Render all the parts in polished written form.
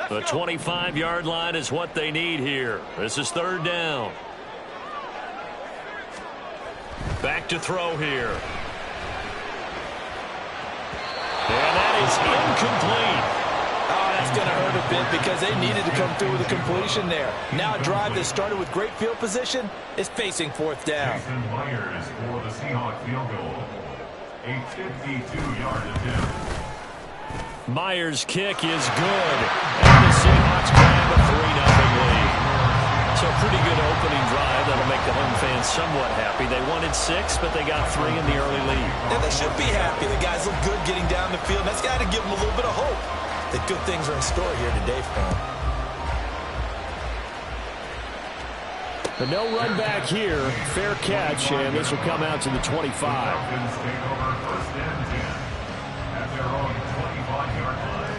The 25-yard line is what they need here. This is third down. Back to throw here. And that is incomplete. Oh, that's going to hurt a bit because they needed to come through with a completion there. Now a drive that started with great field position is facing fourth down. Jason Myers for the Seahawks field goal. A 52-yard attempt. Myers' kick is good. And the Seahawks grab a 3-0 lead. So a pretty good opening drive that'll make the home fans somewhat happy. They wanted 6, but they got 3 in the early lead. And they should be happy. The guys look good getting down the field. That's got to give them a little bit of hope that good things are in store here today for them. But no run back here. Fair catch, and this will come out to the 25. Falcons take over first and 10 at their own 25-yard line.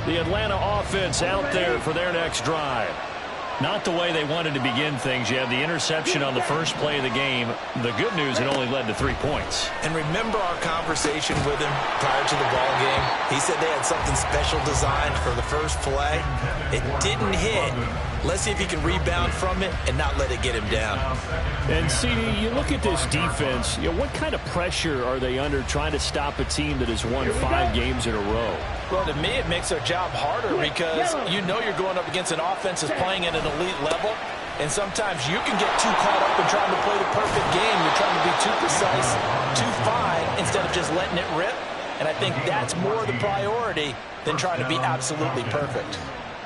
The Atlanta offense out there for their next drive. Not the way they wanted to begin things. You had the interception on the first play of the game. The good news, it only led to 3 points. And remember our conversation with him prior to the ball game? He said they had something special designed for the first play. It didn't hit. Let's see if he can rebound from it and not let it get him down. And, CD, you look at this defense, what kind of pressure are they under trying to stop a team that has won 5 games in a row? Well, to me, it makes their job harder because you know you're going up against an offense that's playing at an elite level, and sometimes you can get too caught up in trying to play the perfect game. You're trying to be too precise, too fine, instead of just letting it rip, and I think that's more the priority than trying to be absolutely perfect.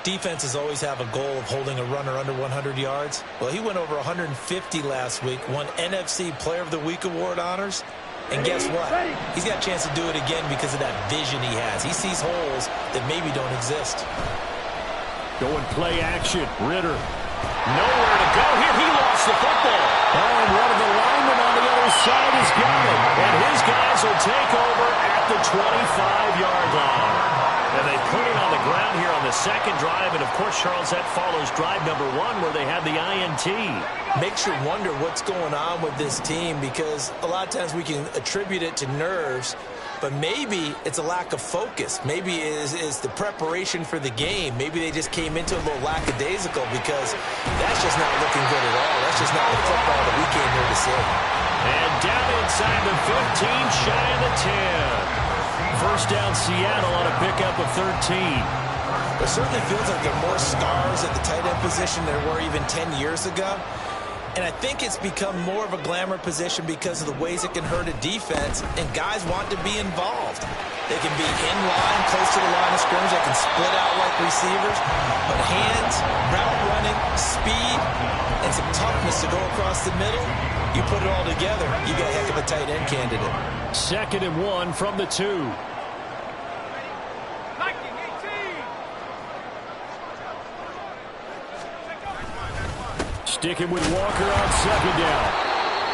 Defenses always have a goal of holding a runner under 100 yards. Well, he went over 150 last week, won NFC Player of the Week award honors. And guess what? He's got a chance to do it again because of that vision he has. He sees holes that maybe don't exist. Going play action. Ritter. Nowhere to go here. He lost the football. Oh, and one of the linemen on the other side has got it. And his guys will take over at the 25-yard line. And they put it on the ground here on the second drive. And, of course, Charles, that follows drive number 1 where they had the INT. Makes you wonder what's going on with this team because a lot of times we can attribute it to nerves, but maybe it's a lack of focus. Maybe it is the preparation for the game. Maybe they just came into a little lackadaisical because that's just not looking good at all. That's just not the football that we came here to see. And down inside the 15, shy of the 10. First down Seattle on a pickup of 13. It certainly feels like there are more stars at the tight end position than there were even 10 years ago. And I think it's become more of a glamour position because of the ways it can hurt a defense, and guys want to be involved. They can be in line, close to the line of scrimmage. They can split out like receivers. But hands, route running, speed, and some toughness to go across the middle, you put it all together, you got a heck of a tight end candidate. 2nd and 1 from the 2. Sticking with Walker on 2nd down.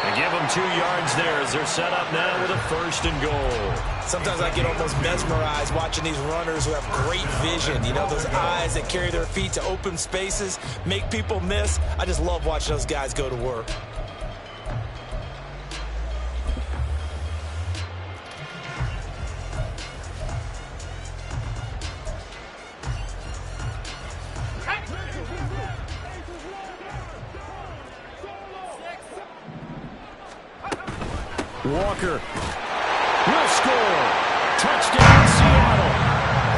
And give them 2 yards there as they're set up now with a 1st and goal. Sometimes I get almost mesmerized watching these runners who have great vision. You know, those eyes that carry their feet to open spaces, make people miss. I just love watching those guys go to work. Walker will score. Touchdown, Seattle.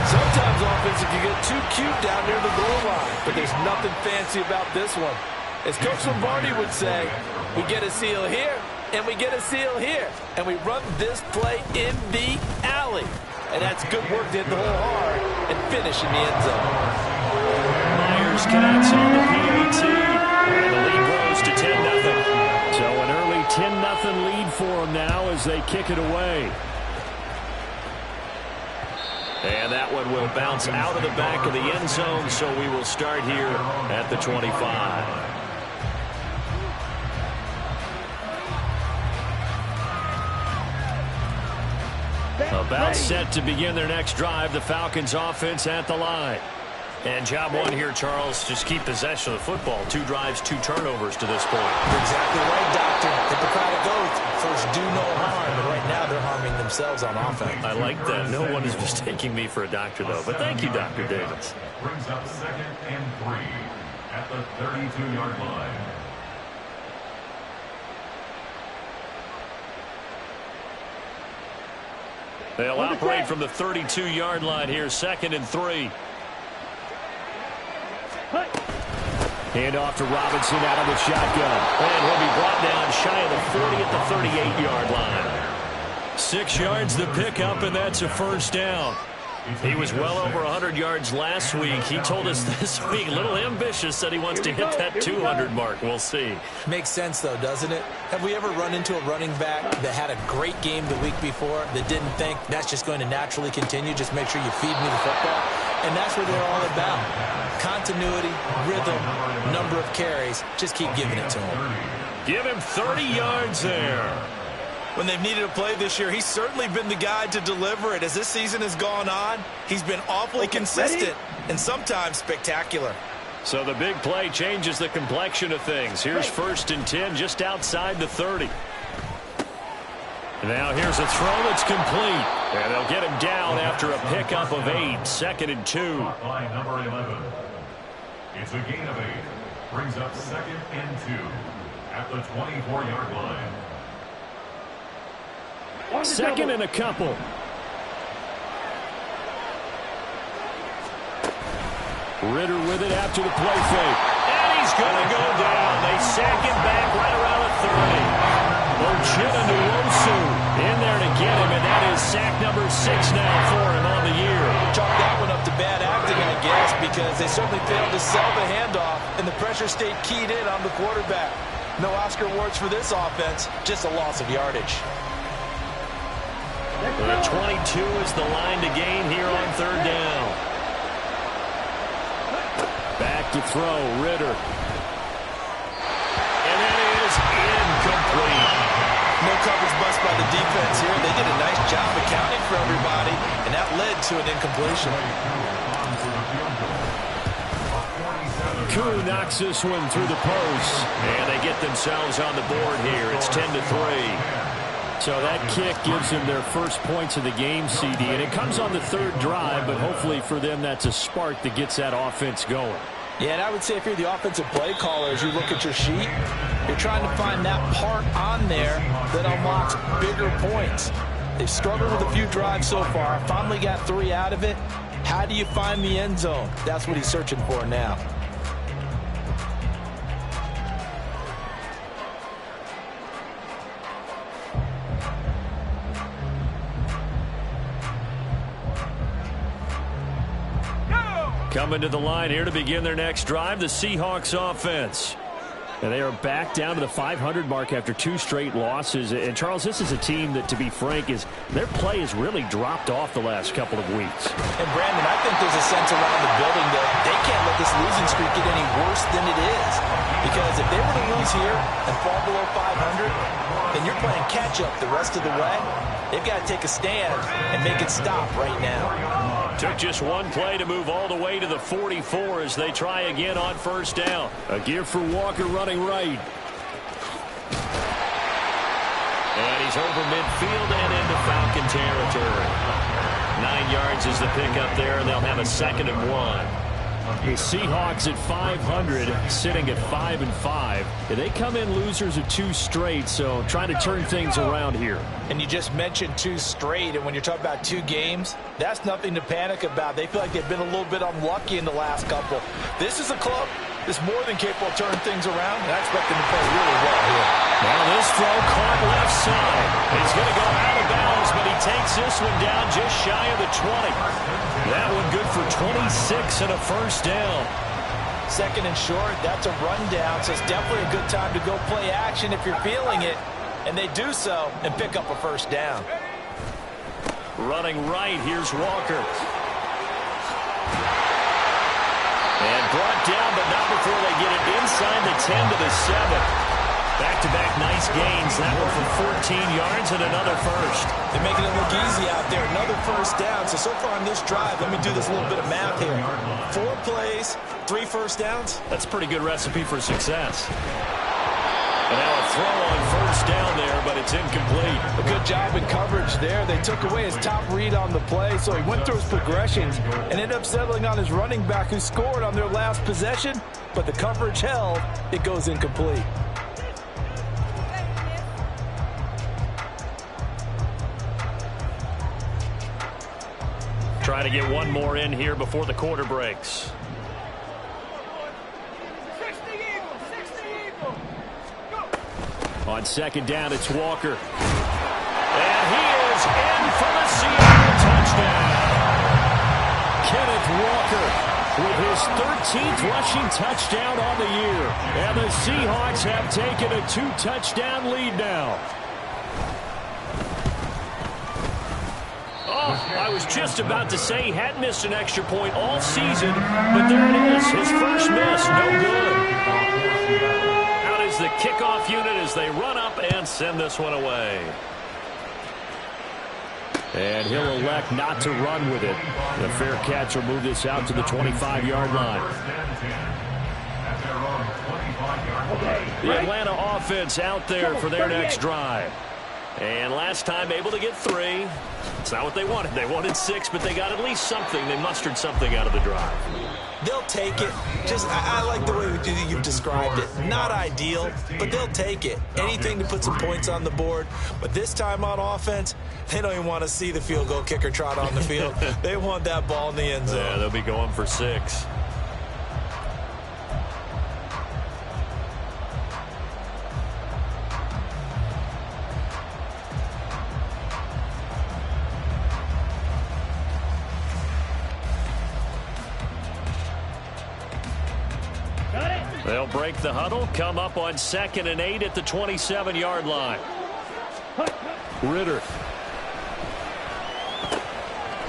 Sometimes offense can get too cute down near the goal line, but there's nothing fancy about this one. As Coach Lombardi would say, we get a seal here, and we get a seal here, and we run this play in the alley. And that's good work to hit the hole hard and finish in the end zone. Myers connects on the PAT, and the lead grows to 10-0. So an early 10-0 lead for them now as they kick it away. And that one will bounce out of the back of the end zone, so we will start here at the 25. About set to begin their next drive, the Falcons offense at the line. And job 1 here, Charles, just keep possession of the football. 2 drives, 2 turnovers to this point. You're exactly right, Doctor. Hippocratic oath. First, do no harm. And right now, they're harming themselves on offense. I like that. No one is mistaking me for a doctor, though. But thank you, Dr. Davis. Brings up 2nd and 3 at the 32-yard line. They'll operate from the 32-yard line here, 2nd and 3. Hand off to Robinson out of the shotgun. And he'll be brought down shy of the 40 at the 38-yard line. 6 yards the pickup, and that's a first down. He was well over 100 yards last week. He told us this week, a little ambitious, said he wants to hit that 200 mark. We'll see. Makes sense, though, doesn't it? Have we ever run into a running back that had a great game the week before that didn't think that's just going to naturally continue? Just make sure you feed me the football. And that's what they're all about. Continuity, rhythm, number of carries. Just keep giving it to him. Give him 30 yards there. When they've needed a play this year, he's certainly been the guy to deliver it. As this season has gone on, he's been awfully consistent and sometimes spectacular. So the big play changes the complexion of things. Here's 1st and 10 just outside the 30. Now here's a throw that's complete. And they'll get him down after a pickup of 8. 2nd and 2. By number 11. It's a gain of 8. Brings up 2nd and 2 at the 24-yard line. 2nd and a couple. Ridder with it after the play fake. And he's going to go down. They sack him back right around the 30. Ochita Nwosu in there to get him, and that is sack number 6 now for him on the year. Chalk that one up to bad acting, I guess, because they certainly failed to sell the handoff, and the pressure stayed keyed in on the quarterback. No Oscar awards for this offense, just a loss of yardage. The 22 is the line to gain here on 3rd down. Back to throw, Ridder. And that is incomplete. No coverage bust by the defense here. They did a nice job accounting for everybody, and that led to an incompletion. Koo knocks this one through the post, and they get themselves on the board here. It's 10-3. So that kick gives them their first points of the game, CD, and it comes on the 3rd drive, but hopefully for them that's a spark that gets that offense going. Yeah, and I would say if you're the offensive play caller, as you look at your sheet, you're trying to find that part on there that unlocks bigger points. They've struggled with a few drives so far, finally got 3 out of it. How do you find the end zone? That's what he's searching for now. Coming to the line here to begin their next drive, the Seahawks offense. And they are back down to the 500 mark after 2 straight losses. And, Charles, this is a team that, to be frank, their play has really dropped off the last couple of weeks. And, Brandon, I think there's a sense around the building that they can't let this losing streak get any worse than it is. Because if they were to lose here and fall below 500, then you're playing catch-up the rest of the way. They've got to take a stand and make it stop right now. Took just one play to move all the way to the 44 as they try again on 1st down. A gear for Walker running right. And he's over midfield and into Falcon territory. 9 yards is the pickup there, and they'll have a 2nd and 1. The Seahawks at 500, sitting at 5-5. They come in losers of 2 straight, so trying to turn things around here. And you just mentioned 2 straight, and when you're talking about 2 games, that's nothing to panic about. They feel like they've been a little bit unlucky in the last couple. This is a club that's more than capable of turning things around, and I expect them to play really well here. Now this throw caught left side. He's going to go out of bounds, but he takes this one down just shy of the 20. That one good for 26 and a 1st down. 2nd and short, that's a rundown, so it's definitely a good time to go play action if you're feeling it. And they do so and pick up a 1st down. Running right, here's Walker. And brought down, but not before they get it inside the 10 to the 7. Back-to-back nice gains. That one for 14 yards and another 1st. They're making it look easy out there. Another 1st down. So far on this drive, let me do this little bit of math here. 4 plays, 3 1st downs. That's a pretty good recipe for success. And now a throw on first down there, but it's incomplete. A good job in coverage there. They took away his top read on the play, so he went through his progressions and ended up settling on his running back who scored on their last possession, but the coverage held. It goes incomplete. Trying to get one more in here before the quarter breaks. On second down, it's Walker. And he is in for the Seattle touchdown. Kenneth Walker with his 13th rushing touchdown on the year. And the Seahawks have taken a 2-touchdown lead now. Oh, I was just about to say he hadn't missed an extra point all season, but there it is, his first miss, no good. Out is the kickoff unit as they run up and send this one away. And he'll elect not to run with it. The fair catch will move this out to the 25-yard line. The Atlanta offense out there for their next drive. And last time able to get 3. It's not what they wanted. They wanted 6, but they got at least something. They mustered something out of the drive. They'll take it. I like the way you've described it. Not ideal, but they'll take it. Anything to put some points on the board. But this time on offense, they don't even want to see the field goal kicker trot on the field. They want that ball in the end zone. Yeah, they'll be going for 6. They'll break the huddle, come up on 2nd and 8 at the 27-yard line. Ritter.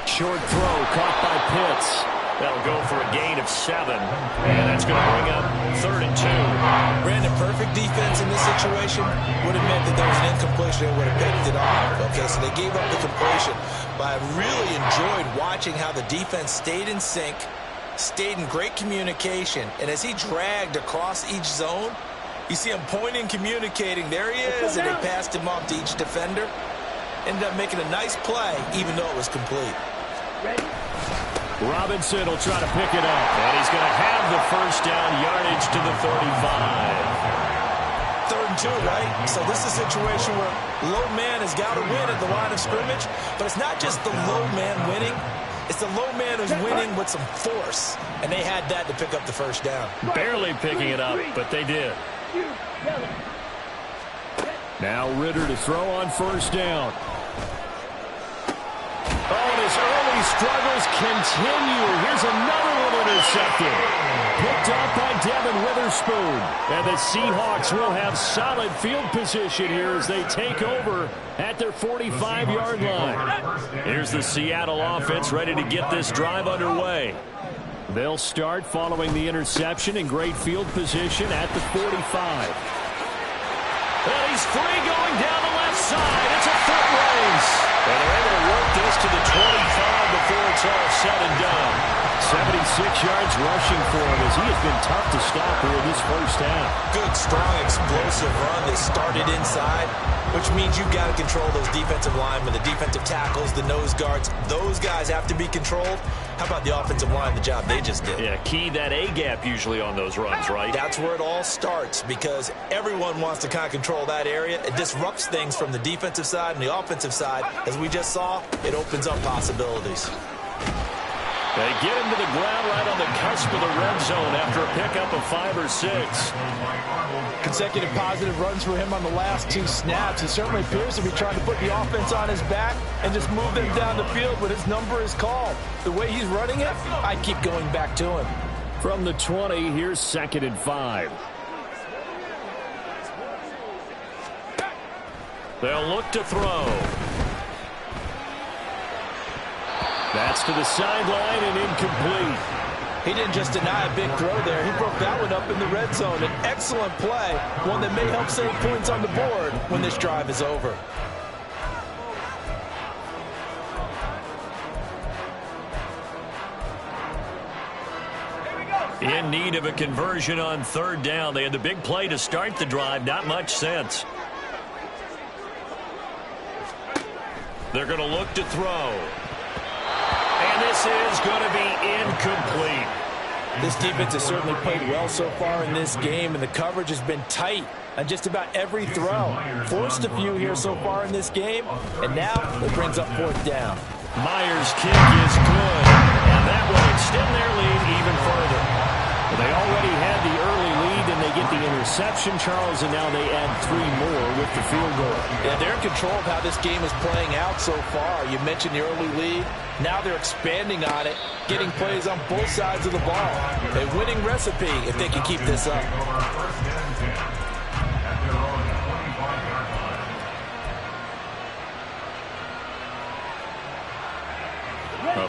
Short throw caught by Pitts. That'll go for a gain of 7. And that's going to bring up 3rd and 2. Brandon, perfect defense in this situation would have meant that there was an incompletion. They would have picked it off. Okay, so they gave up the completion. But I really enjoyed watching how the defense stayed in sync, stayed in great communication, and as he dragged across each zone, you see him pointing, communicating. There he is, and they passed him off to each defender. Ended up making a nice play, even though it was complete. Robinson will try to pick it up, and he's going to have the first down, yardage to the 35. 3rd and 2, right? So this is a situation where low man has got to win at the line of scrimmage, but it's not just the low man winning. It's the low man who's winning with some force, and they had that to pick up the first down. Barely picking it up, but they did. Now Ritter to throw on first down. Oh, and his early struggles continue. Here's another one intercepted. Picked up by Devin Witherspoon. And the Seahawks will have solid field position here as they take over at their 45-yard line. Here's the Seattle offense ready to get this drive underway. They'll start following the interception in great field position at the 45. And he's free going down the left side. It's a foot race. And they're able to work this to the 25 before it's all said and done. 76 yards rushing for him as he has been tough to stop here in this first half. Good, strong, explosive run. They started inside, which means you've got to control those defensive linemen, the defensive tackles, the nose guards. Those guys have to be controlled. How about the offensive line, the job they just did? Yeah, key that A-gap usually on those runs, right? That's where it all starts because everyone wants to kind of control that area. It disrupts things from the defensive side and the offensive side. As we just saw, it opens up possibilities. They get him to the ground right on the cusp of the red zone after a pickup of 5 or 6. Consecutive positive runs for him on the last 2 snaps. He certainly appears to be trying to put the offense on his back and just move them down the field, but his number is called. The way he's running it, I keep going back to him. From the 20, here's 2nd and 5. They'll look to throw. That's to the sideline and incomplete. He didn't just deny a big throw there. He broke that one up in the red zone. An excellent play, one that may help save points on the board when this drive is over. In need of a conversion on third down. They had the big play to start the drive. Not much sense. They're going to look to throw. And this is going to be incomplete. This defense has certainly played well so far in this game, and the coverage has been tight on just about every throw. Forced a few here so far in this game, and now it brings up fourth down. Myers' kick is good, and that will extend their lead even further. Well, they already had the early lead, and they get the interception, Charles, and now they add 3 more with the field goal. Yeah, they're in control of how this game is playing out so far. You mentioned the early lead. Now they're expanding on it, getting plays on both sides of the ball. A winning recipe if they can keep this up.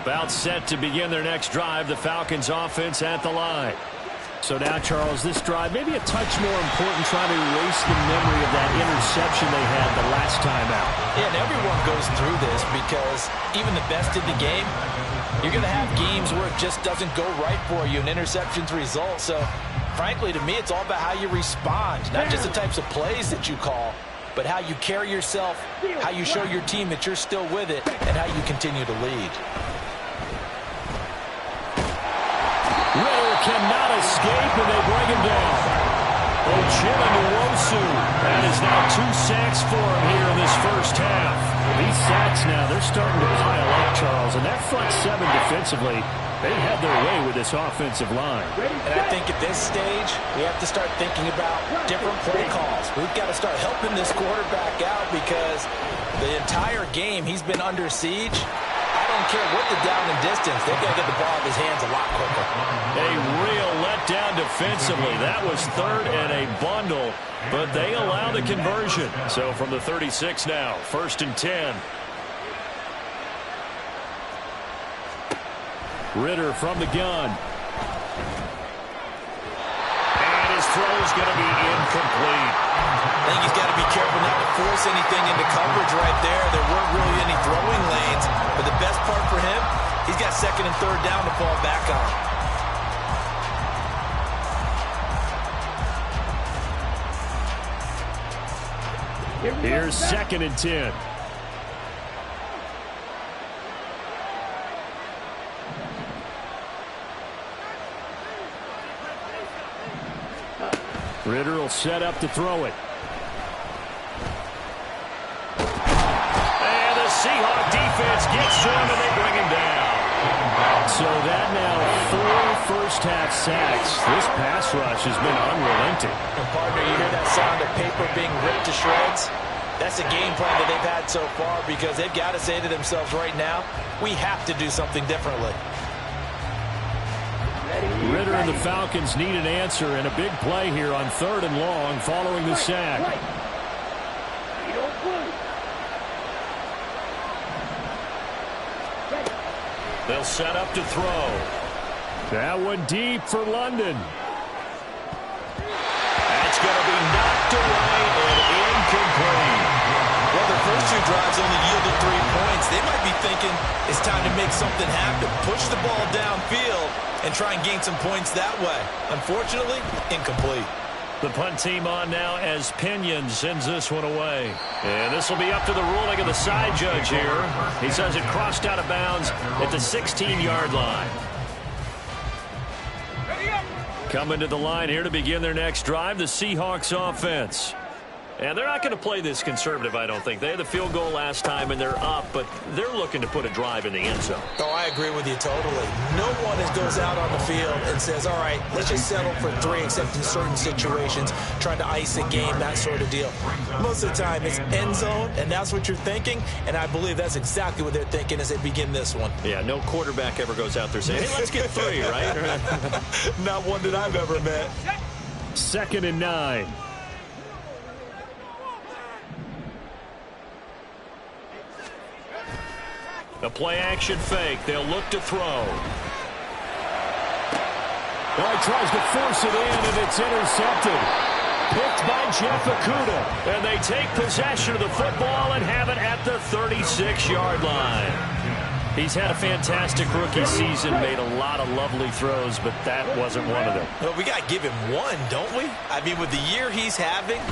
About set to begin their next drive, the Falcons offense at the line. So now, Charles, this drive maybe a touch more important, trying to erase the memory of that interception they had the last time out. Yeah, and everyone goes through this because even the best in the game, you're going to have games where it just doesn't go right for you, and interceptions result. So, frankly, to me, it's all about how you respond, not just the types of plays that you call, but how you carry yourself, how you show your team that you're still with it, and how you continue to lead. Ritter cannot escape, and they bring him down. Ochilla Nwosu. That is now 2 sacks for him here in this first half. These sacks now, they're starting to pile up, Charles, and that front 7 defensively, they had their way with this offensive line. And I think at this stage, we have to start thinking about different play calls. We've got to start helping this quarterback out because the entire game he's been under siege. I don't care what the down and distance. They've got to get the ball out of his hands a lot quicker. A real letdown defensively. That was third and a bundle, but they allow the conversion. So from the 36 now, 1st and 10. Ritter from the gun. And his throw's going to be incomplete. I think he's got to be careful not to force anything into coverage right there. There weren't really any throwing lanes. But the best part for him, he's got 2nd and 3rd down to fall back on. Here's 2nd and 10. Ritter will set up to throw it. And the Seahawk defense gets to him, and they bring him down. So that now 4 first-half sacks. This pass rush has been unrelenting. And partner, you hear that sound of paper being ripped to shreds? That's a game plan that they've had so far because they've got to say to themselves right now, we have to do something differently. Ritter and the Falcons need an answer and a big play here on 3rd and long following the sack. They'll set up to throw. That one deep for London. That's going to be knocked away and incomplete. Well, their first 2 drives only yielded 3 points. They might be thinking it's time to make something happen. Push the ball downfield and try and gain some points that way. Unfortunately, incomplete. The punt team on now as Pinion sends this one away. And this will be up to the ruling of the side judge here. He says it crossed out of bounds at the 16-yard line. Coming to the line here to begin their next drive, the Seahawks offense. And they're not going to play this conservative, I don't think. They had the field goal last time, and they're up, but they're looking to put a drive in the end zone. Oh, I agree with you totally. No one goes out on the field and says, all right, let's just settle for 3, except in certain situations, trying to ice a game, that sort of deal. Most of the time, it's end zone, and that's what you're thinking, and I believe that's exactly what they're thinking as they begin this one. Yeah, no quarterback ever goes out there saying, hey, let's get 3, right? Not one that I've ever met. 2nd and 9. A play-action fake. They'll look to throw. Well, he tries to force it in, and it's intercepted. Picked by Jeff Okudah. And they take possession of the football and have it at the 36-yard line. He's had a fantastic rookie season, made a lot of lovely throws, but that wasn't one of them. Well, we got to give him one, don't we? I mean, with the year he's having,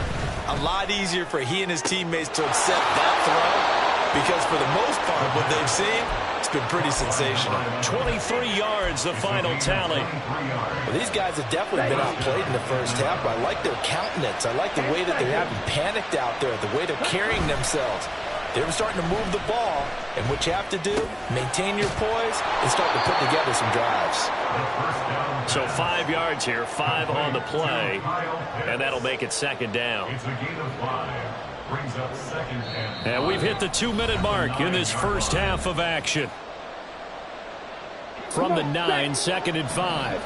a lot easier for he and his teammates to accept that throw, because for the most part, what they've seen, it's been pretty sensational. 23 yards, the final tally. Well, these guys have definitely been outplayed in the first half, but I like their countenance. I like the way that they're having panicked out there, the way they're carrying themselves. They're starting to move the ball, and what you have to do, maintain your poise and start to put together some drives. So 5 yards here, 5 on the play, and that'll make it second down. It's a gain of 5. Brings up second and And we've hit the 2-minute mark in this first half of action. From the 9, second and 5.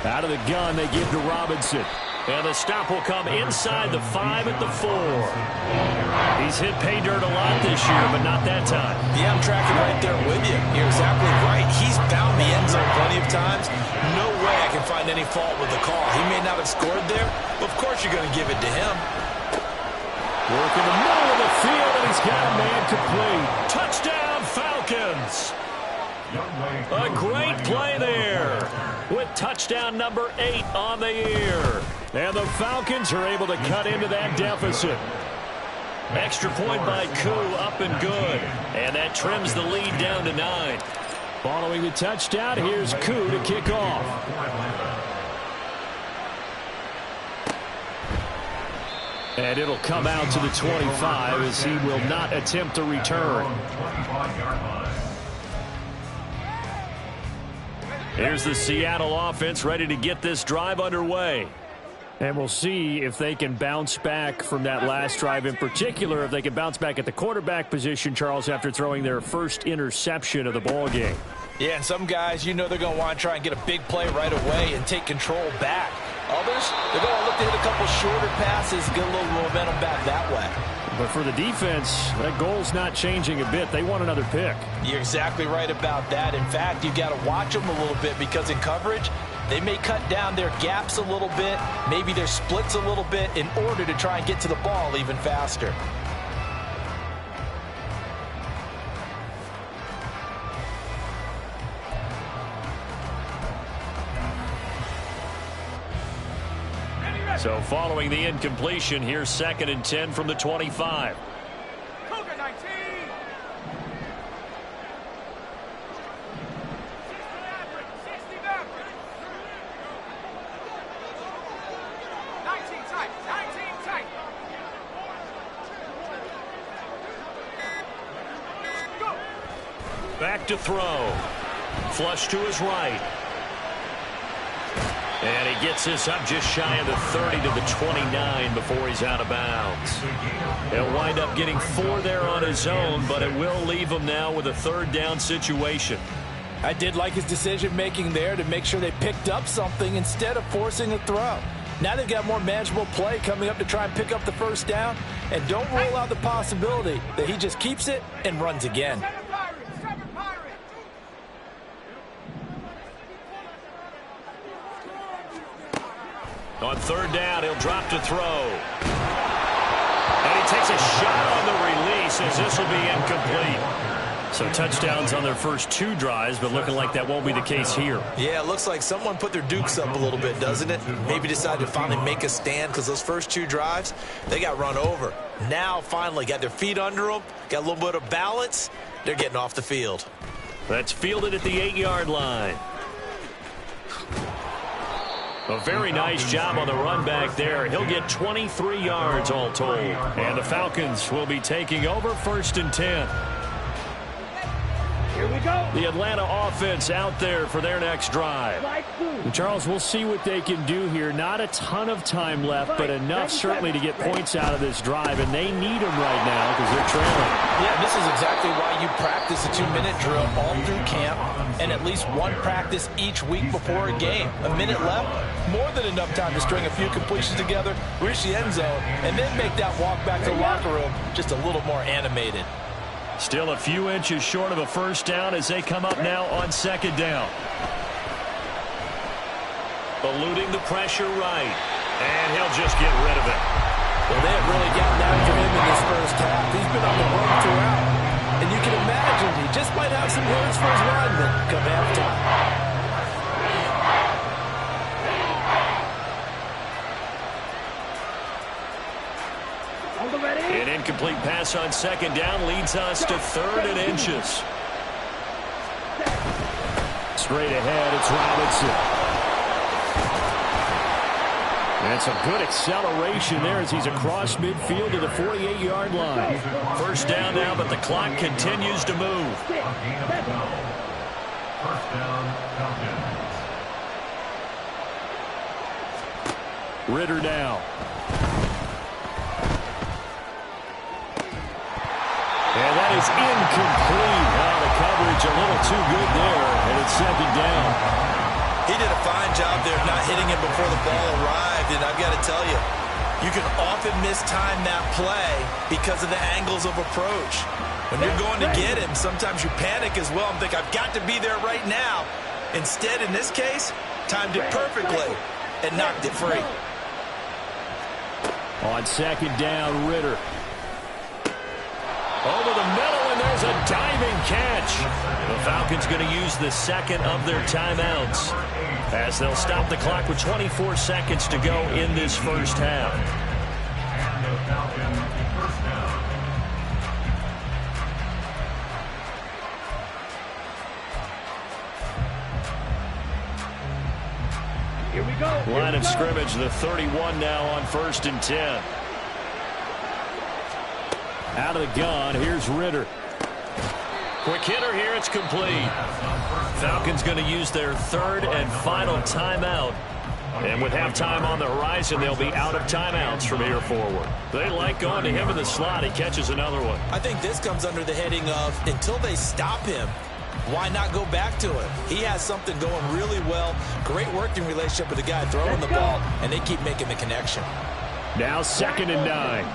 Out of the gun, they give to Robinson. And the stop will come inside the 5 at the 4. He's hit pay dirt a lot this year, but not that time. Yeah, I'm tracking right there with you. You're exactly right. He's found the end zone plenty of times. No way I can find any fault with the call. He may not have scored there, but of course you're going to give it to him. Work in the middle of the field, and he's got a man complete. Touchdown, Falcons! A great play there with touchdown number 8 on the year. And the Falcons are able to cut into that deficit. Extra point by Koo, up and good. And that trims the lead down to 9. Following the touchdown, here's Koo to kick off. And it'll come out to the 25 as he will not attempt a return. Here's the Seattle offense ready to get this drive underway. And we'll see if they can bounce back from that last drive, in particular if they can bounce back at the quarterback position, Charles, after throwing their first interception of the ball game. Yeah, and some guys, you know they're going to want to try and get a big play right away and take control back. Others, they're going to look to hit a couple shorter passes, get a little momentum back that way. But for the defense, that goal's not changing a bit. They want another pick. You're exactly right about that. In fact, you've got to watch them a little bit because in coverage, they may cut down their gaps a little bit, maybe their splits a little bit in order to try and get to the ball even faster. So following the incompletion, here's 2nd and 10 from the 25. Cougar 19. 19 tight. 19 tight. Go. Back to throw. Flush to his right. And he gets this up just shy of the 30 to the 29 before he's out of bounds. He'll wind up getting 4 there on his own, but it will leave him now with a 3rd down situation. I did like his decision-making there to make sure they picked up something instead of forcing a throw. Now they've got more manageable play coming up to try and pick up the 1st down, and don't rule out the possibility that he just keeps it and runs again. On 3rd down, he'll drop to throw. And he takes a shot on the release as this will be incomplete. So touchdowns on their first 2 drives, but looking like that won't be the case here. Yeah, it looks like someone put their dukes up a little bit, doesn't it? Maybe decided to finally make a stand because those first 2 drives, they got run over. Now finally got their feet under them, got a little bit of balance. They're getting off the field. That's fielded at the 8-yard line. A very nice job on the run back there. He'll get 23 yards all told. And the Falcons will be taking over 1st and 10. Here we go. The Atlanta offense out there for their next drive. And Charles, we'll see what they can do here. Not a ton of time left, but enough certainly to get points out of this drive. And they need them right now because they're trailing. Yeah, this is exactly why you practice a 2-minute drill all through camp and at least 1 practice each week before a game. A minute left, more than enough time to string a few completions together, reach the end zone, and then make that walk back to the locker room just a little more animated. Still a few inches short of a 1st down as they come up now on 2nd down. Eluding the pressure right. And he'll just get rid of it. Well, they have really gotten out of just might have some words for his linemen come halftime. An incomplete pass on second down leads us to 3rd and inches. Straight ahead, it's Robinson. That's a good acceleration there as he's across midfield to the 48-yard line. First down now, but the clock continues to move. First down, Falcons. Ritter now. And that is incomplete. Now the coverage a little too good there, and it's second down. He did a fine job there of not hitting him before the ball arrived, and I've got to tell you, you can often mistime that play because of the angles of approach. When you're going to get him, sometimes you panic as well and think, I've got to be there right now. Instead, in this case, timed it perfectly and knocked it free. On second down, Ritter. Over the middle, and there's a diving catch. The Falcons going to use the second of their timeouts as they'll stop the clock with 24 seconds to go in this first half. And the Falcons first down. Here we go. Line of scrimmage, the 31 now on 1st and 10. Out of the gun, here's Ritter. Quick hitter here, it's complete. Falcons going to use their 3rd and final timeout. And with halftime on the horizon, they'll be out of timeouts from here forward. They like going to him in the slot. He catches another one. I think this comes under the heading of, until they stop him, why not go back to him? He has something going really well. Great working relationship with the guy throwing the ball, and they keep making the connection. Now 2nd and 9.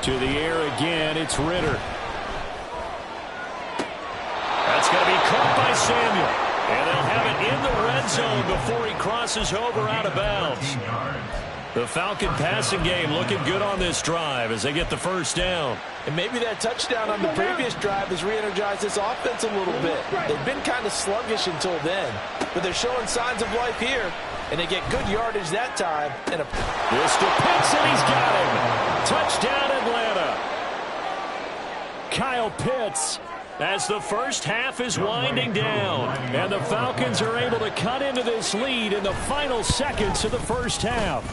To the air again, it's Ritter. That's going to be caught by Samuel. And they'll have it in the red zone before he crosses over out of bounds. The Falcon passing game looking good on this drive as they get the first down. And maybe that touchdown on the previous drive has re-energized this offense a little bit. They've been kind of sluggish until then, but they're showing signs of life here, and they get good yardage that time. And this to Pitts, and he's got him. Touchdown, Atlanta. Kyle Pitts, as the first half is winding down, and the Falcons are able to cut into this lead in the final seconds of the first half.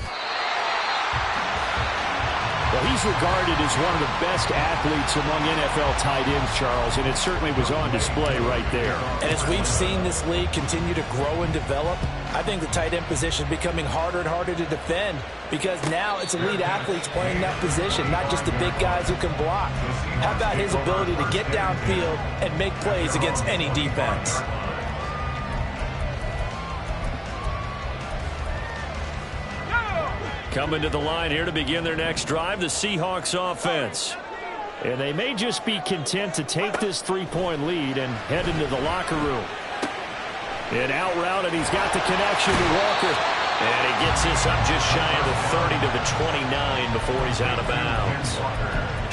Well, he's regarded as one of the best athletes among NFL tight ends, Charles, and it certainly was on display right there. And as we've seen this league continue to grow and develop, I think the tight end position is becoming harder and harder to defend because now it's elite athletes playing that position, not just the big guys who can block. How about his ability to get downfield and make plays against any defense? Coming to the line here to begin their next drive, the Seahawks offense. And they may just be content to take this 3-point lead and head into the locker room. And out route, and he's got the connection to Walker. And he gets this up just shy of the 30 to the 29 before he's out of bounds.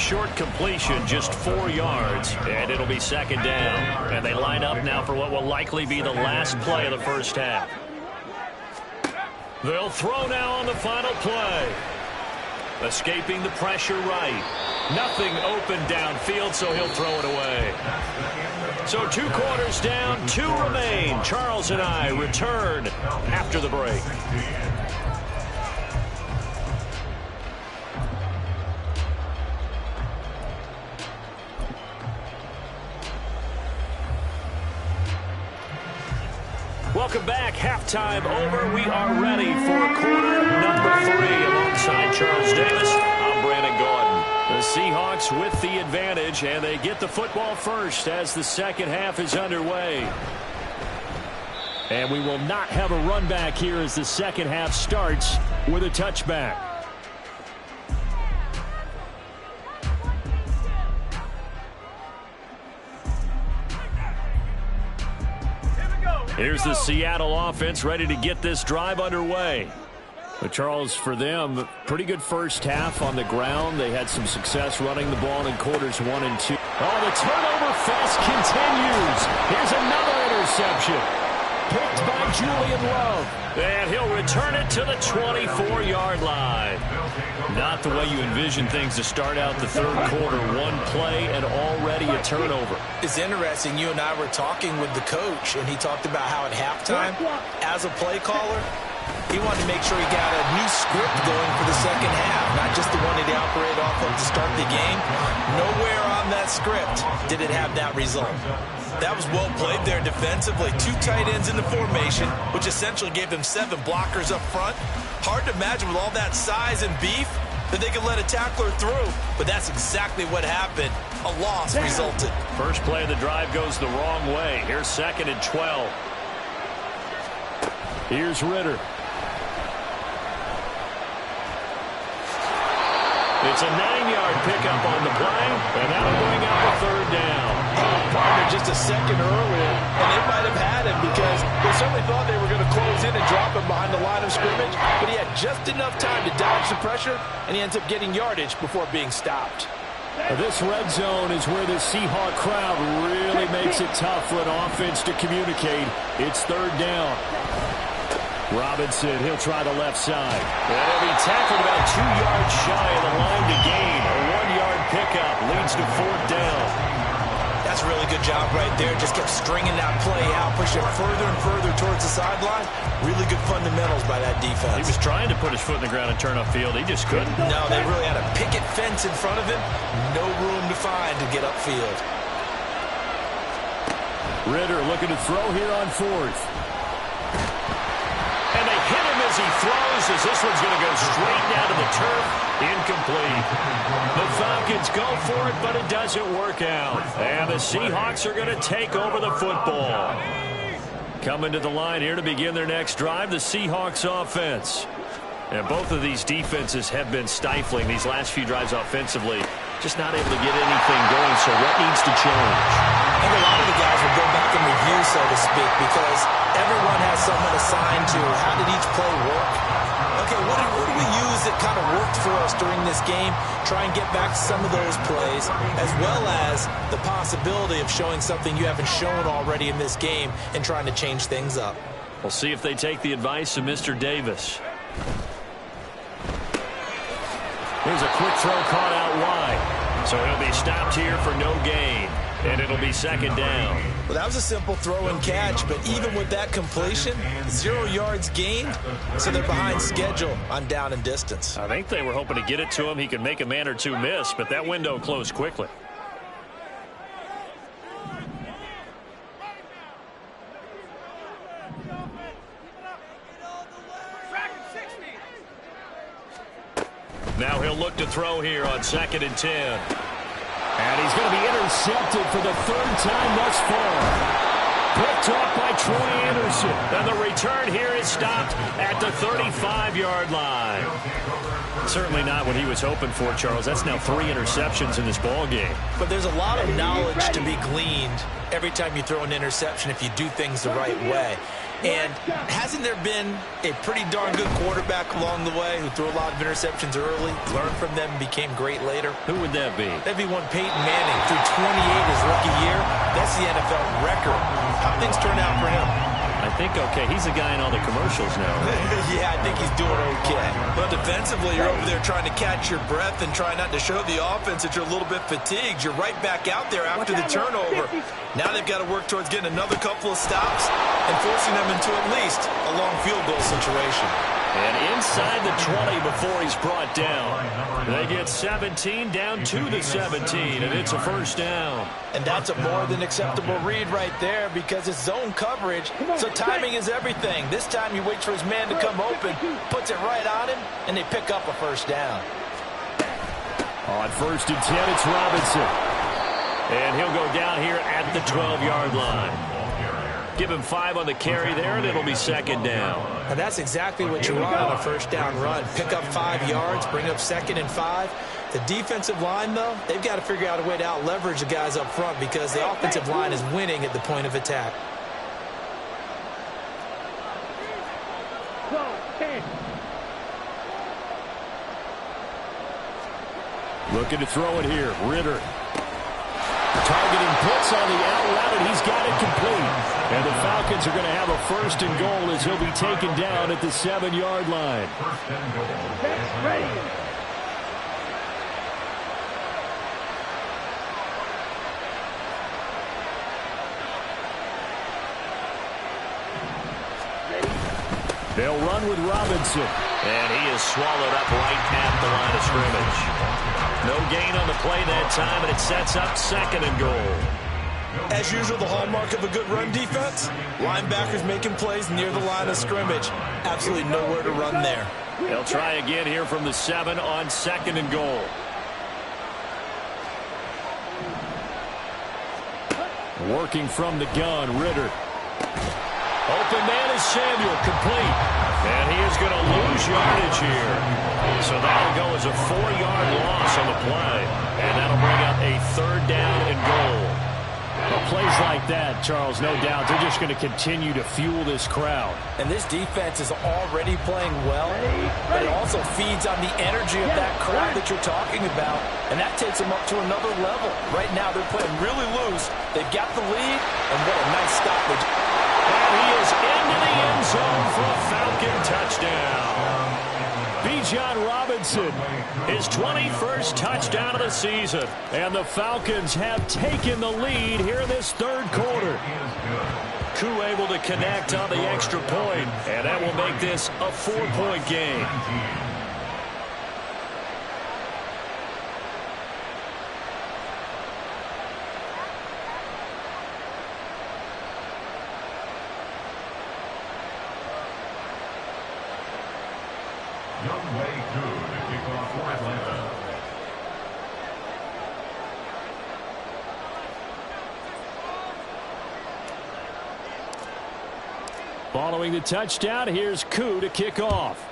Short completion, just 4 yards, and it'll be second down. And they line up now for what will likely be the last play of the first half. They'll throw now on the final play. Escaping the pressure right. Nothing open downfield, so he'll throw it away. So 2 quarters down, 2 remain. Charles and I return after the break. Welcome back. Halftime over. We are ready for quarter number 3 alongside Charles Davis. I'm Brandon Gordon. The Seahawks with the advantage, and they get the football first as the second half is underway. And we will not have a run back here as the second half starts with a touchback. Here's the Seattle offense ready to get this drive underway. But Charles, for them, pretty good first half on the ground. They had some success running the ball in quarters 1 and 2. Oh, the turnover fest continues. Here's another interception. Picked by Julian Love. And he'll return it to the 24-yard line. Not the way you envision things to start out the third quarter. One play and already a turnover. It's interesting. You and I were talking with the coach, and he talked about how at halftime, as a play caller, he wanted to make sure he got a new script going for the second half, not just the one that he operated off of to start the game. Nowhere on that script did it have that result. That was well played there defensively. 2 tight ends in the formation, which essentially gave them 7 blockers up front. Hard to imagine with all that size and beef that they could let a tackler through, but that's exactly what happened. A loss resulted. First play of the drive goes the wrong way. Here's 2nd and 12. Here's Ritter. It's a 9-yard pickup on the play, and that'll bring up a 3rd down. Partner just a second earlier, and they might have had him because they certainly thought they were going to close in and drop him behind the line of scrimmage, but he had just enough time to dodge the pressure, and he ends up getting yardage before being stopped. This red zone is where the Seahawk crowd really makes it tough for an offense to communicate. It's 3rd down. Robinson, he'll try the left side. And he'll be tackled about 2 yards shy of the line to gain. A 1-yard pickup leads to 4th down. That's a really good job right there. Just kept stringing that play out, pushing it further and further towards the sideline. Really good fundamentals by that defense. He was trying to put his foot in the ground and turn upfield. He just couldn't. No, they really had a picket fence in front of him. No room to find to get upfield. Ritter looking to throw here on 4th. And they hit him as he throws, as this one's going to go straight down to the turf. Incomplete. The Falcons go for it, but it doesn't work out. And the Seahawks are going to take over the football. Coming to the line here to begin their next drive, the Seahawks offense. And both of these defenses have been stifling these last few drives offensively. Just not able to get anything going, so what needs to change? I think a lot of the guys will go back and review, so to speak, because everyone has someone assigned to how did each play work. Okay, what do we use that kind of worked for us during this game? Try and get back to some of those plays, as well as the possibility of showing something you haven't shown already in this game and trying to change things up. We'll see if they take the advice of Mr. Davis. Here's a quick throw caught out wide. So he'll be stopped here for no gain. And it'll be 2nd down. Well, that was a simple throw and catch, but even with that completion, 0 yards gained, so they're behind schedule on down and distance. I think they were hoping to get it to him. He could make a man or two miss, but that window closed quickly. Now he'll look to throw here on 2nd and 10. And he's going to be intercepted for the 3rd time thus far. Picked off by Troy Anderson. And the return here is stopped at the 35-yard line. Certainly not what he was hoping for, Charles. That's now 3 interceptions in this ball game. But there's a lot of knowledge to be gleaned every time you throw an interception if you do things the right way. And hasn't there been a pretty darn good quarterback along the way who threw a lot of interceptions early, learned from them, and became great later? Who would that be? That'd be one Peyton Manning. Threw 28 his rookie year. That's the NFL record. How things turn out for him? I think okay. He's the guy in all the commercials now. Right? Yeah, I think he's doing okay. But defensively, you're over there trying to catch your breath and try not to show the offense that you're a little bit fatigued. You're right back out there after the turnover. Now they've got to work towards getting another couple of stops and forcing them into at least a long field goal situation. And inside the 20 before he's brought down. They get 17 down to the 17, and it's a 1st down. And that's a more than acceptable read right there because it's zone coverage, so timing is everything. This time he waits for his man to come open, puts it right on him, and they pick up a 1st down. On 1st and 10, it's Robinson. And he'll go down here at the 12-yard line. Give him 5 on the carry there, and it'll be 2nd down. And that's exactly what you want on a 1st down run. Pick up 5 yards, bring up 2nd and 5. The defensive line, though, they've got to figure out a way to out-leverage the guys up front because the offensive line is winning at the point of attack. Looking to throw it here. Ritter. Targeting blitz on the out route, and he's got it complete. And the Falcons are going to have a 1st and goal as he'll be taken down at the 7-yard line. 1st and goal. Ready. They'll run with Robinson. And he is swallowed up right at the line of scrimmage. No gain on the play that time, and it sets up 2nd and goal. As usual, the hallmark of a good run defense, linebackers making plays near the line of scrimmage. Absolutely nowhere to run there. They'll try again here from the 7 on 2nd and goal. Working from the gun, Ritter. Open man is Samuel, complete. And he is going to lose yardage here. So that'll go as a 4-yard loss on the play. And that'll bring up a 3rd down and goal. Well, plays like that, Charles, no doubt, they're just going to continue to fuel this crowd. And this defense is already playing well, but it also feeds on the energy of that crowd that you're talking about, and that takes them up to another level. Right now, they're playing really loose. They've got the lead, and what a nice stoppage. And he is into the end zone for a Falcon touchdown. Bijan Robinson, his 21st touchdown of the season. And the Falcons have taken the lead here in this 3rd quarter. Koo able to connect on the extra point, and that will make this a 4-point game. Younghoe Koo to kick off for Atlanta. Following the touchdown, here's Koo to kick off.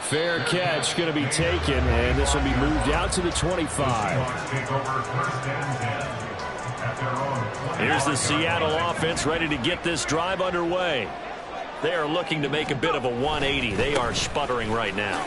Fair catch going to be taken, and this will be moved out to the 25. Take over 1st and 10 at their own 20. Here's the Seattle offense ready to get this drive underway. They are looking to make a bit of a 180. They are sputtering right now.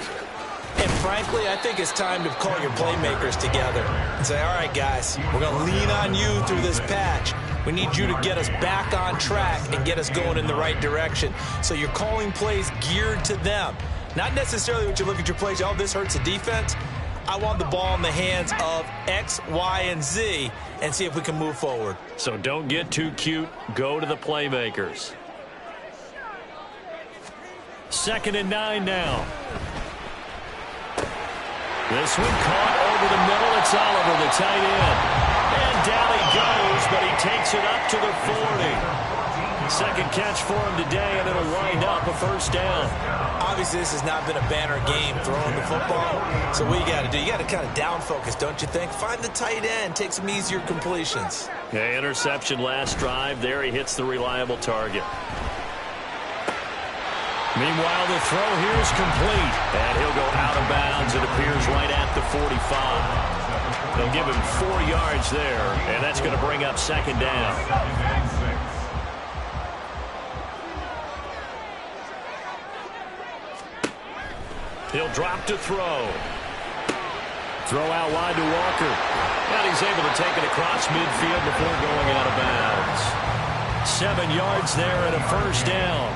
And frankly, I think it's time to call your playmakers together and say, all right, guys, we're going to lean on you through this patch. We need you to get us back on track and get us going in the right direction. So you're calling plays geared to them. Not necessarily what you look at your plays, oh, this hurts the defense. I want the ball in the hands of X, Y, and Z and see if we can move forward. So don't get too cute. Go to the playmakers. 2nd and 9 now. This one caught over the middle. It's Oliver, the tight end. And down he goes, but he takes it up to the 40. 2nd catch for him today, and it'll wind up a 1st down. Obviously, this has not been a banner game throwing the football. So what you got to do, you got to kind of down focus, don't you think? Find the tight end, take some easier completions. Okay, interception last drive. There he hits the reliable target. Meanwhile, the throw here is complete. And he'll go out of bounds. It appears right at the 45. They'll give him 4 yards there, and that's going to bring up 2nd down. He'll drop to throw. Throw out wide to Walker. And he's able to take it across midfield before going out of bounds. 7 yards there and a 1st down.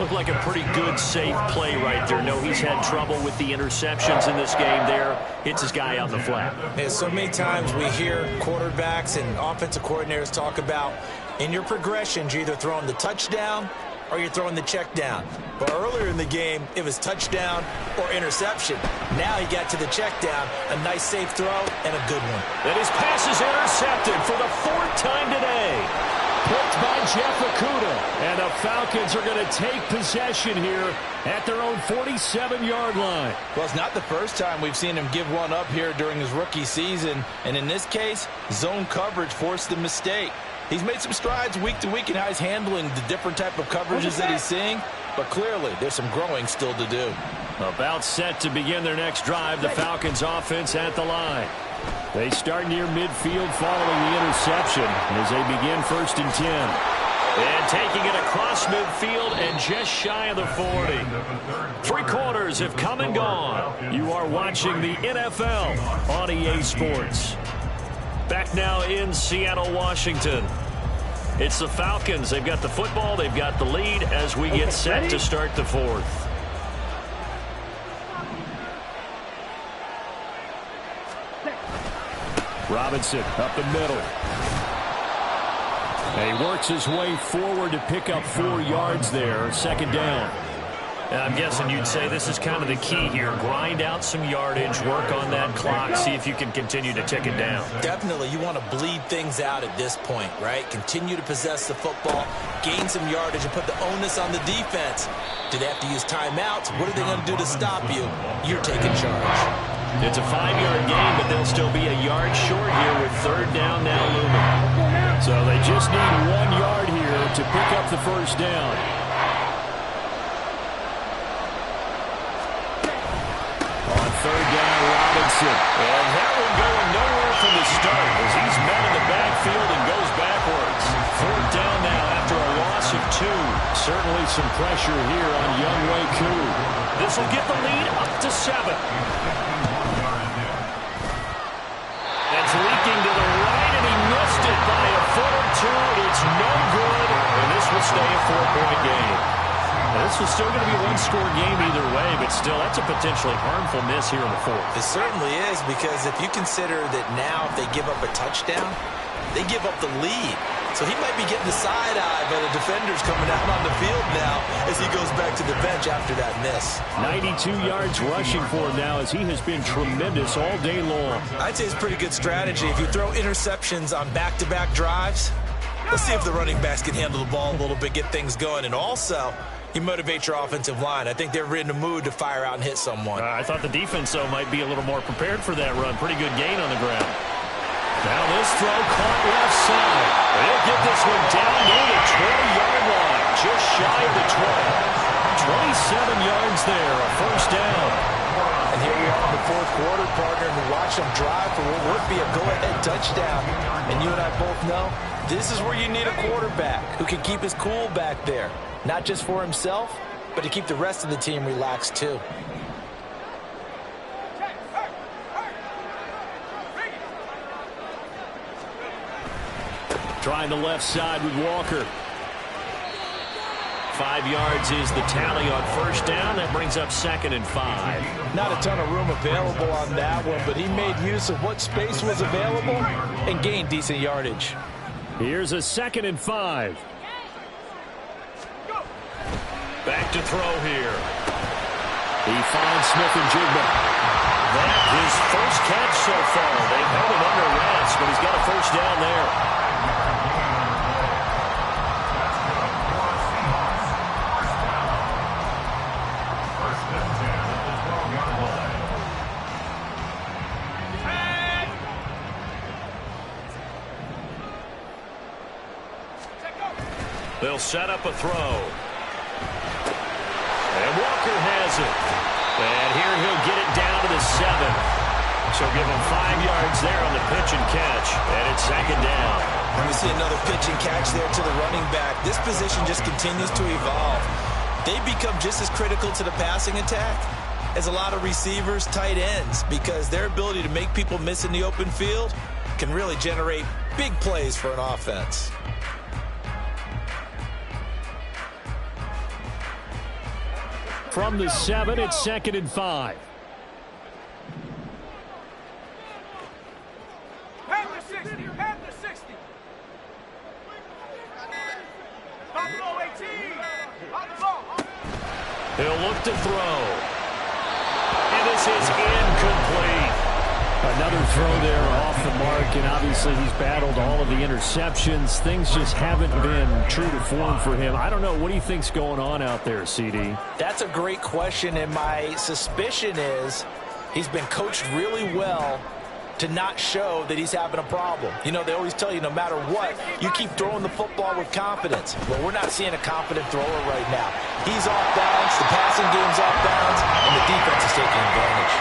Looked like a pretty good, safe play right there. No, he's had trouble with the interceptions in this game there. Hits his guy out in the flat. Yeah, so many times we hear quarterbacks and offensive coordinators talk about in your progressions, you're either throwing the touchdown or you're throwing the check down. But earlier in the game, it was touchdown or interception. Now he got to the check down, a nice safe throw, and a good one. And his pass is intercepted for the 4th time today. Picked by Jeff Okudah. And the Falcons are going to take possession here at their own 47-yard line. Well, it's not the first time we've seen him give one up here during his rookie season. And in this case, zone coverage forced the mistake. He's made some strides week to week in how he's handling the different type of coverages that he's seeing. But clearly, there's some growing still to do. About set to begin their next drive, the Falcons offense at the line. They start near midfield following the interception as they begin 1st and 10. And taking it across midfield and just shy of the 40. 3 quarters have come and gone. You are watching the NFL on EA Sports. Back now in Seattle, Washington. It's the Falcons. They've got the football. They've got the lead as we get set to start the 4th. Robinson up the middle. And he works his way forward to pick up 4 yards there. 2nd down. And I'm guessing you'd say this is kind of the key here. Grind out some yardage, work on that clock, see if you can continue to tick it down. Definitely. You want to bleed things out at this point, right? Continue to possess the football, gain some yardage, and put the onus on the defense. Do they have to use timeouts? What are they going to do to stop you? You're taking charge. It's a 5-yard gain, but they'll still be a yard short here with 3rd down now looming. So they just need 1 yard here to pick up the 1st down. On 3rd down, Robinson. And that one going nowhere from the start as he's met in the backfield and goes backwards. 4th down now after a loss of 2. Certainly some pressure here on Younghoe Koo. This will get the lead up to 7. That's leaking to the right, and he missed it by a foot or 2. It's no good, and this will stay a 4-point game. Now, this was still going to be a 1-score game either way, but still, that's a potentially harmful miss here in the 4th. It certainly is, because if you consider that now if they give up a touchdown, they give up the lead. So he might be getting the side eye by the defenders coming out on the field now as he goes back to the bench after that miss. 92 yards rushing for him now as he has been tremendous all day long. I'd say it's pretty good strategy. If you throw interceptions on back-to-back drives, let's see if the running backs can handle the ball a little bit, get things going, and also you motivate your offensive line. I think they're in the mood to fire out and hit someone. I thought the defense, though, might be a little more prepared for that run. Pretty good gain on the ground. Now this throw caught left side. They'll get this one down near the 20-yard line, just shy of the 20. 27 yards there, a 1st down. And here we are in the 4th quarter, partner, and we watch them drive for what would be a go-ahead touchdown. And you and I both know this is where you need a quarterback who can keep his cool back there. Not just for himself, but to keep the rest of the team relaxed too. Trying the left side with Walker. 5 yards is the tally on 1st down. That brings up 2nd and 5. Not a ton of room available on that one, but he made use of what space was available and gained decent yardage. Here's a 2nd and 5. Back to throw here. He finds Smith-Njigba. That his first catch so far. They've held him under wraps, but he's got a 1st down there. They'll set up a throw. And Walker has it. And here he'll get it down to the 7. So give him 5 yards there on the pitch and catch. And it's 2nd down. And we see another pitch and catch there to the running back. This position just continues to evolve. They become just as critical to the passing attack as a lot of receivers, tight ends, because their ability to make people miss in the open field can really generate big plays for an offense. From the 7, it's 2nd and 5. Head to 60. Head to 60. Buffalo 18. On the ball. He'll look to throw. And this is incomplete. Another throw there off the mark, and obviously he's battled all of the interceptions. Things just haven't been true to form for him. I don't know. What do you think's going on out there, CD? That's a great question, and my suspicion is he's been coached really well to not show that he's having a problem. You know, they always tell you no matter what, you keep throwing the football with confidence. Well, we're not seeing a confident thrower right now. He's off balance, the passing game's off balance, and the defense is taking advantage.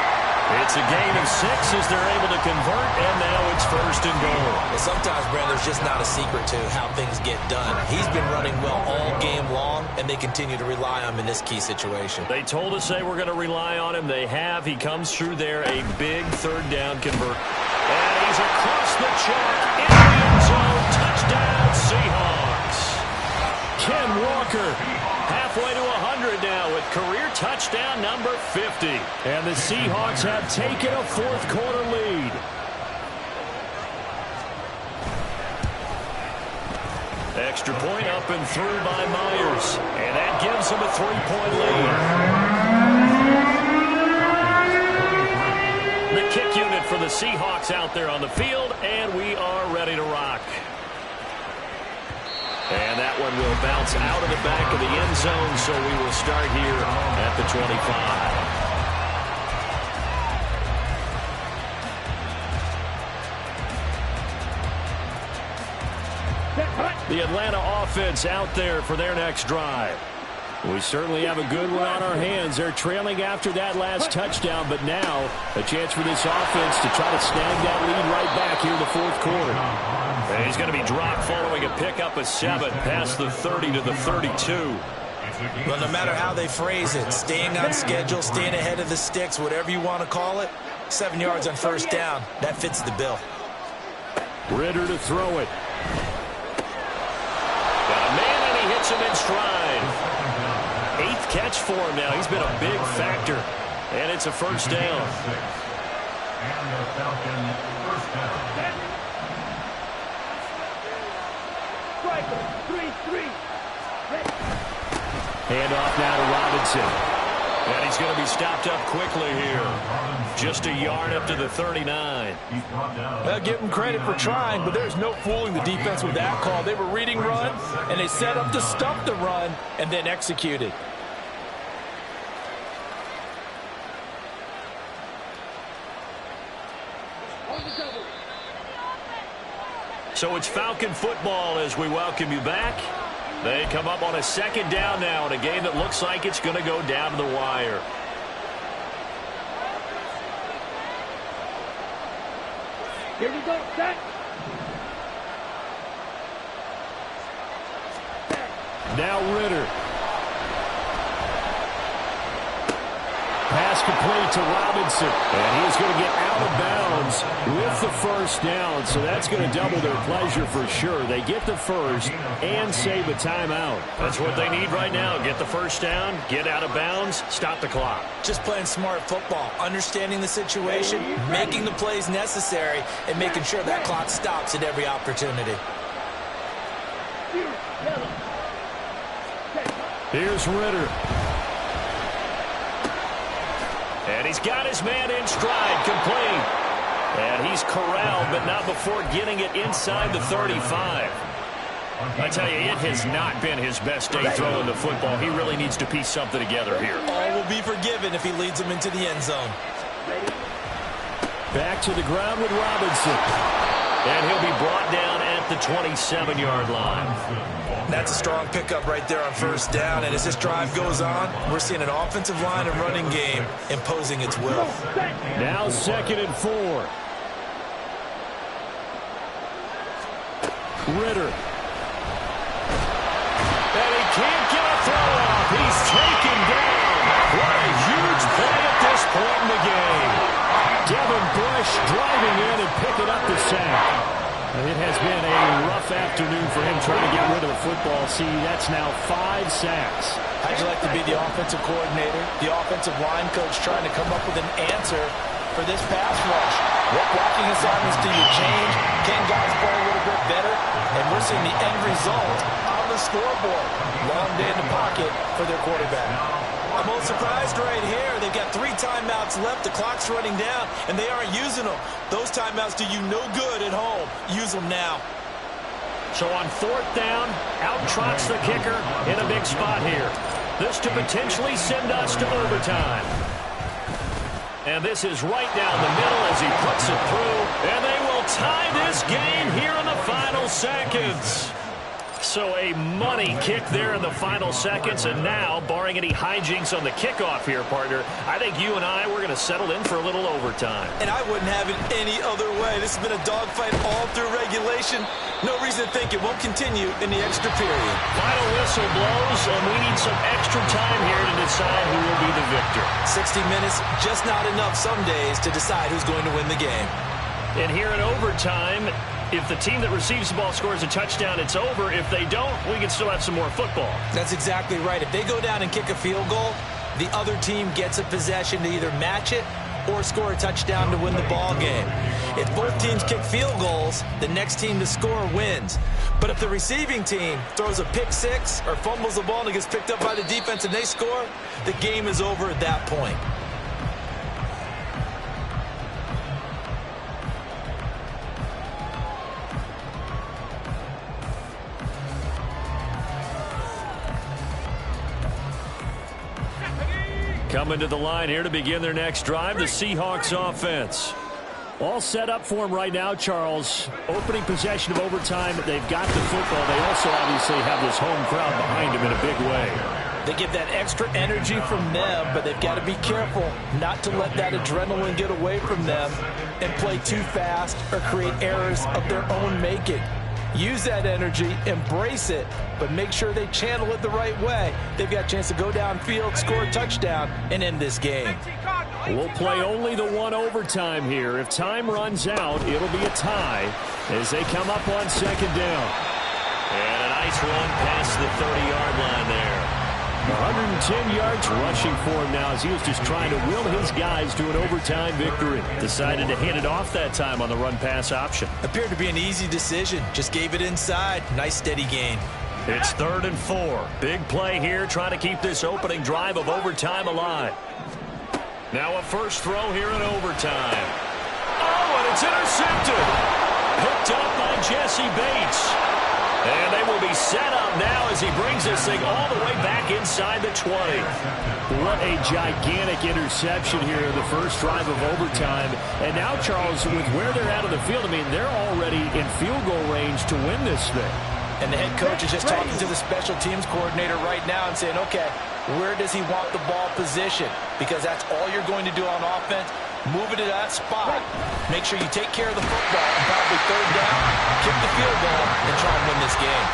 It's a gain of 6 as they're able to convert, and now it's 1st and goal. And sometimes, Brand, there's just not a secret to how things get done. He's been running well all game long, and they continue to rely on him in this key situation. They told us they were going to rely on him. They have. He comes through there, a big 3rd down convert. And he's across the chalk in the end zone. Touchdown, Seahawks. Ken Walker halfway to 100 now with career touchdown number 50. And the Seahawks have taken a 4th quarter lead. Extra point up and through by Myers. And that gives him a 3-point lead. The kick unit for the Seahawks out there on the field, and we are ready to rock. And that one will bounce out of the back of the end zone, so we will start here at the 25. The Atlanta offense out there for their next drive. We certainly have a good one on our hands. They're trailing after that last touchdown, but now a chance for this offense to try to snag that lead right back here in the 4th quarter. And he's going to be dropped following a pickup of 7 past the 30 to the 32. Well, no matter how they phrase it, staying on schedule, staying ahead of the sticks, whatever you want to call it, 7 yards on 1st down, that fits the bill. Ritter to throw it. Got a man, and he hits him in stride. 8th catch for him now. He's been a big factor. And it's a 1st down. And the Falcon 1st down. Hand off now to Robinson. And he's going to be stopped up quickly here. Just a yard up to the 39. I'll give him credit for trying, but there's no fooling the defense with that call. They were reading run, and they set up to stop the run and then executed. So it's Falcon football as we welcome you back. They come up on a 2nd down now in a game that looks like it's going to go down to the wire. Here we go, set. Now Ritter. Pass complete to Robinson. And he's going to get out of bounds with the 1st down. So that's going to double their pleasure for sure. They get the 1st and save a timeout. That's what they need right now. Get the 1st down, get out of bounds, stop the clock. Just playing smart football, understanding the situation, making the plays necessary, and making sure that clock stops at every opportunity. Here's Ritter. And he's got his man in stride, complete. And he's corralled, but not before getting it inside the 35. I tell you, it has not been his best day throwing the football. He really needs to piece something together here. All will be forgiven if he leads him into the end zone. Back to the ground with Robinson. And he'll be brought down at the 27-yard line. That's a strong pickup right there on 1st down. And as this drive goes on, we're seeing an offensive line and running game imposing its will. Now 2nd and 4. Ritter. And he can't get a throw off. He's taken down. What a huge play at this point in the game. Devin Bush driving in and picking up the sack. It has been a rough afternoon for him trying to get rid of the football. See, that's now 5 sacks. How'd you like to be the offensive coordinator, the offensive line coach trying to come up with an answer for this pass rush? What blocking assignments do you change? Can guys play a little bit better? And we're seeing the end result on the scoreboard. Long day in the pocket for their quarterback. I'm most surprised right here. They've got 3 timeouts left. The clock's running down, and they aren't using them. Those timeouts do you no good at home. Use them now. So on 4th down, out trots the kicker in a big spot here. This to potentially send us to overtime. And this is right down the middle as he puts it through. And they will tie this game here in the final seconds. So a money kick there in the final seconds, and now, barring any hijinks on the kickoff here, partner, I think you and I, we're going to settle in for a little overtime. And I wouldn't have it any other way. This has been a dogfight all through regulation. No reason to think it won't continue in the extra period. Final whistle blows, and we need some extra time here to decide who will be the victor. 60 minutes, just not enough some days to decide who's going to win the game. And here in overtime, if the team that receives the ball scores a touchdown, it's over. If they don't, we can still have some more football. That's exactly right. If they go down and kick a field goal, the other team gets a possession to either match it or score a touchdown to win the ball game. If both teams kick field goals, the next team to score wins. But if the receiving team throws a pick six or fumbles the ball and it gets picked up by the defense and they score, the game is over at that point. Coming to the line here to begin their next drive, the Seahawks offense. All set up for them right now, Charles. Opening possession of overtime. They've got the football. They also obviously have this home crowd behind them in a big way. They get that extra energy from them, but they've got to be careful not to let that adrenaline get away from them and play too fast or create errors of their own making. Use that energy, embrace it, but make sure they channel it the right way. They've got a chance to go downfield, score a touchdown, and end this game. We'll play only the one overtime here. If time runs out, it'll be a tie as they come up on second down. And a nice run past the 30-yard line there. 110 yards rushing for him now as he was just trying to will his guys to an overtime victory. Decided to hand it off that time on the run-pass option. Appeared to be an easy decision. Just gave it inside. Nice steady gain. It's 3rd and 4. Big play here, trying to keep this opening drive of overtime alive. Now a first throw here in overtime. Oh, and it's intercepted. Picked up by Jesse Bates. And they will be set up now as he brings this thing all the way back inside the 20. What a gigantic interception here in the first drive of overtime. And now, Charles, with where they're out of the field, I mean, they're already in field goal range to win this thing. And the head coach is just talking to the special teams coordinator right now and saying, okay, where does he want the ball positioned? Because that's all you're going to do on offense. Move it to that spot. Make sure you take care of the football and probably 3rd down, kick the field goal, and try and win this game.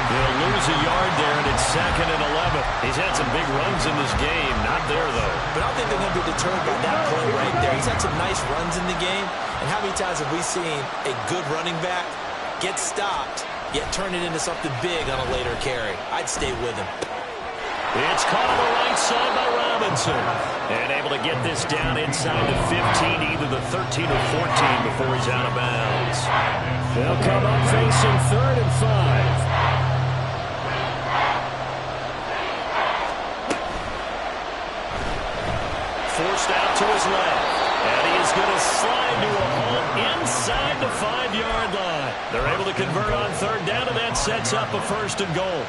They'll lose a yard there, and it's 2nd and 11. He's had some big runs in this game. Not there, though. But I don't think they're going to be deterred by that play right there. He's had some nice runs in the game. And how many times have we seen a good running back get stopped, yet turn it into something big on a later carry? I'd stay with him. It's caught on the right side by Robinson. And able to get this down inside the 15, either the 13 or 14 before he's out of bounds. They'll come up facing 3rd and 5. Forced out to his left. And he is going to slide to a hole inside the 5-yard line. They're able to convert on 3rd down, and that sets up a 1st and goal.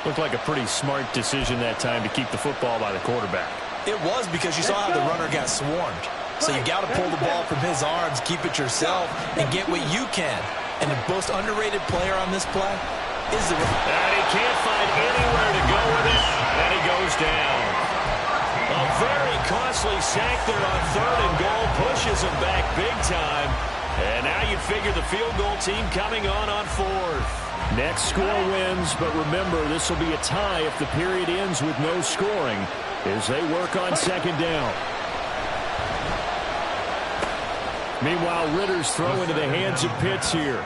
Looked like a pretty smart decision that time to keep the football by the quarterback. It was, because you saw how the runner got swarmed. So you got to pull the ball from his arms, keep it yourself, and get what you can. And the most underrated player on this play is the runner. And he can't find anywhere to go with it, and he goes down. A very costly sack there on 3rd and goal, pushes him back big time. And now you figure the field goal team coming on 4th. Next score wins, but remember, this will be a tie if the period ends with no scoring as they work on 2nd down. Meanwhile, Ritter's throw into the hands of Pitts here.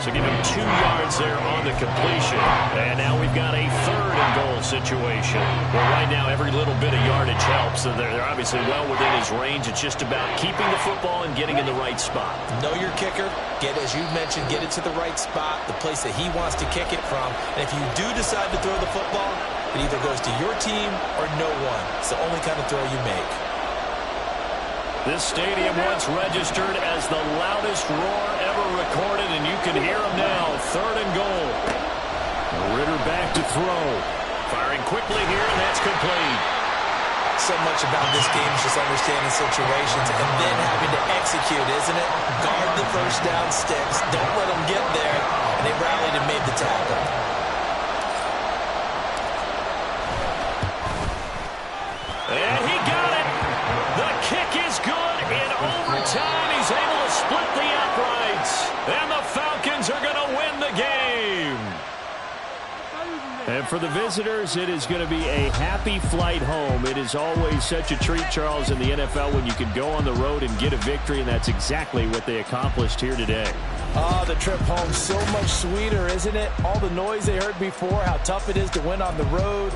So give him 2 yards there on the completion. And now we've got a 3rd and goal situation. Well, right now, every little bit of yardage helps. So they're obviously well within his range. It's just about keeping the football and getting in the right spot. Know your kicker. Get, as you mentioned, get it to the right spot, the place that he wants to kick it from. And if you do decide to throw the football, it either goes to your team or no one. It's the only kind of throw you make. This stadium once registered as the loudest roar ever recorded, and you can hear him now. 3rd and goal. Ritter back to throw. Firing quickly here, and that's complete. So much about this game is just understanding situations and then having to execute, isn't it? Guard the 1st down sticks. Don't let them get there. And they rallied and made the tackle. And for the visitors, it is going to be a happy flight home. It is always such a treat, Charles, in the NFL when you can go on the road and get a victory, and that's exactly what they accomplished here today. Oh, the trip home, so much sweeter, isn't it? All the noise they heard before, how tough it is to win on the road.